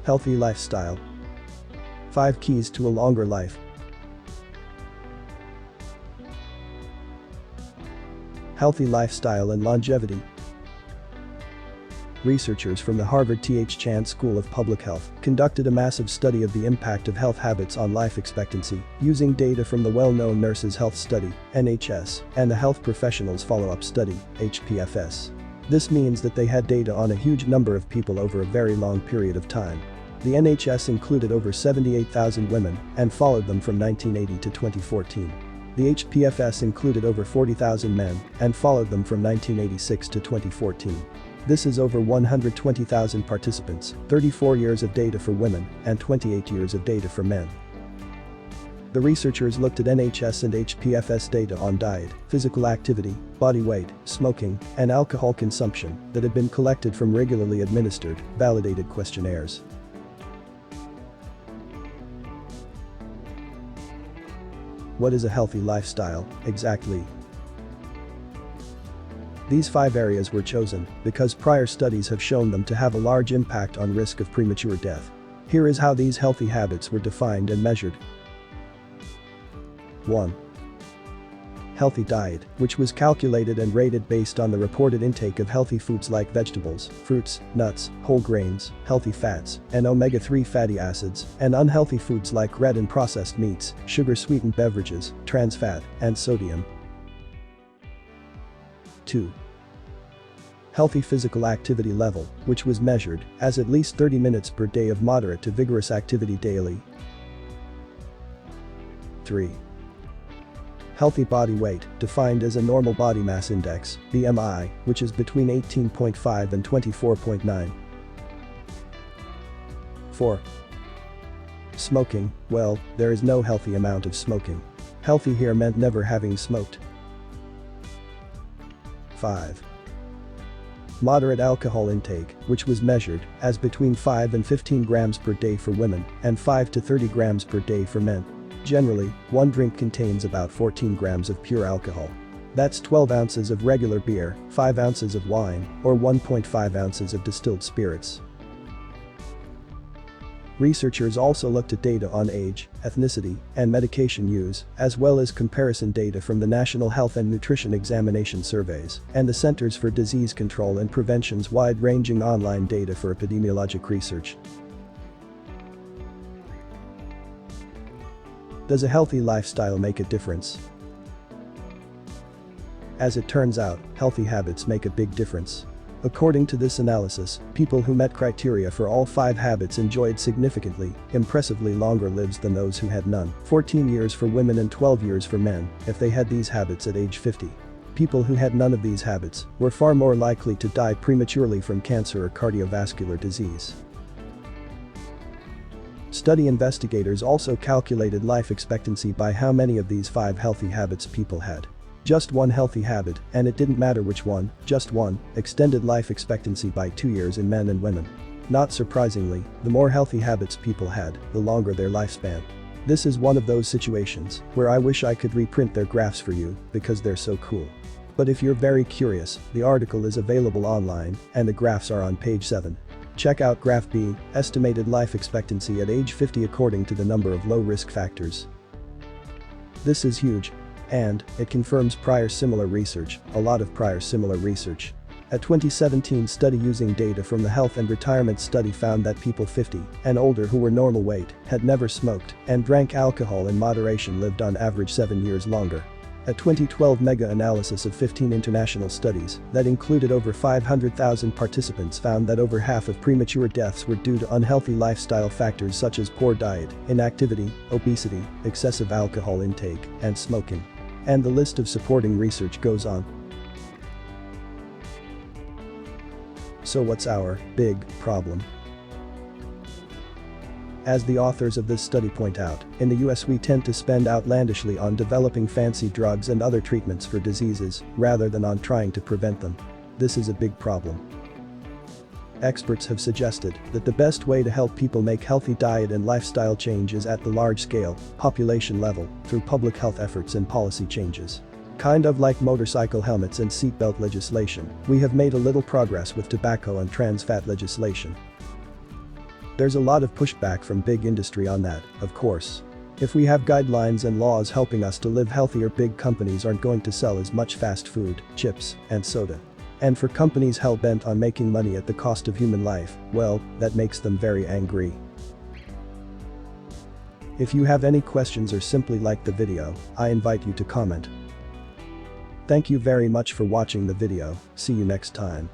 Healthy lifestyle. 5 keys to a longer life. Healthy lifestyle and longevity. Researchers from the Harvard T.H. Chan School of Public Health conducted a massive study of the impact of health habits on life expectancy using data from the well-known Nurses' Health Study (NHS) and the Health Professionals Follow-up Study (HPFS). This means that they had data on a huge number of people over a very long period of time. The NHS included over 78,000 women and followed them from 1980 to 2014. The HPFS included over 40,000 men and followed them from 1986 to 2014. This is over 120,000 participants, 34 years of data for women, and 28 years of data for men. The researchers looked at NHS and HPFS data on diet, physical activity, body weight, smoking, and alcohol consumption that had been collected from regularly administered, validated questionnaires. What is a healthy lifestyle, exactly? These 5 areas were chosen because prior studies have shown them to have a large impact on risk of premature death. Here is how these healthy habits were defined and measured. 1. Healthy diet, which was calculated and rated based on the reported intake of healthy foods like vegetables, fruits, nuts, whole grains, healthy fats, and omega-3 fatty acids, and unhealthy foods like red and processed meats, sugar-sweetened beverages, trans fat, and sodium. 2. Healthy physical activity level, which was measured as at least 30 minutes per day of moderate to vigorous activity daily. 3. Healthy body weight, defined as a normal body mass index, BMI, which is between 18.5 and 24.9. 4. Smoking, well, there is no healthy amount of smoking. Healthy here meant never having smoked. 5. Moderate alcohol intake, which was measured as between 5 and 15 grams per day for women and 5 to 30 grams per day for men. Generally, one drink contains about 14 grams of pure alcohol. That's 12 ounces of regular beer, 5 ounces of wine, or 1.5 ounces of distilled spirits. Researchers also looked at data on age, ethnicity, and medication use, as well as comparison data from the National Health and Nutrition Examination Surveys and the Centers for Disease Control and Prevention's wide-ranging online data for epidemiologic research. Does a healthy lifestyle make a difference? As it turns out, healthy habits make a big difference. According to this analysis, people who met criteria for all 5 habits enjoyed significantly, impressively longer lives than those who had none, 14 years for women and 12 years for men, if they had these habits at age 50. People who had none of these habits were far more likely to die prematurely from cancer or cardiovascular disease. Study investigators also calculated life expectancy by how many of these 5 healthy habits people had. Just one healthy habit, and it didn't matter which one, just one, extended life expectancy by 2 years in men and women. Not surprisingly, the more healthy habits people had, the longer their lifespan. This is one of those situations where I wish I could reprint their graphs for you because they're so cool. But if you're very curious, the article is available online and the graphs are on page 7. Check out Graph B, estimated life expectancy at age 50 according to the number of low risk factors. This is huge. And it confirms prior similar research, a lot of prior similar research. A 2017 study using data from the Health and Retirement Study found that people 50 and older who were normal weight, had never smoked, and drank alcohol in moderation lived on average 7 years longer. A 2012 mega-analysis of 15 international studies that included over 500,000 participants found that over half of premature deaths were due to unhealthy lifestyle factors such as poor diet, inactivity, obesity, excessive alcohol intake, and smoking. And the list of supporting research goes on. So what's our big problem? As the authors of this study point out, in the US we tend to spend outlandishly on developing fancy drugs and other treatments for diseases, rather than on trying to prevent them. This is a big problem. Experts have suggested that the best way to help people make healthy diet and lifestyle change is at the large scale, population level, through public health efforts and policy changes. Kind of like motorcycle helmets and seatbelt legislation, we have made a little progress with tobacco and trans fat legislation. There's a lot of pushback from big industry on that, of course. If we have guidelines and laws helping us to live healthier, big companies aren't going to sell as much fast food, chips, and soda. And for companies hell-bent on making money at the cost of human life, well, that makes them very angry. If you have any questions or simply like the video, I invite you to comment. Thank you very much for watching the video, see you next time.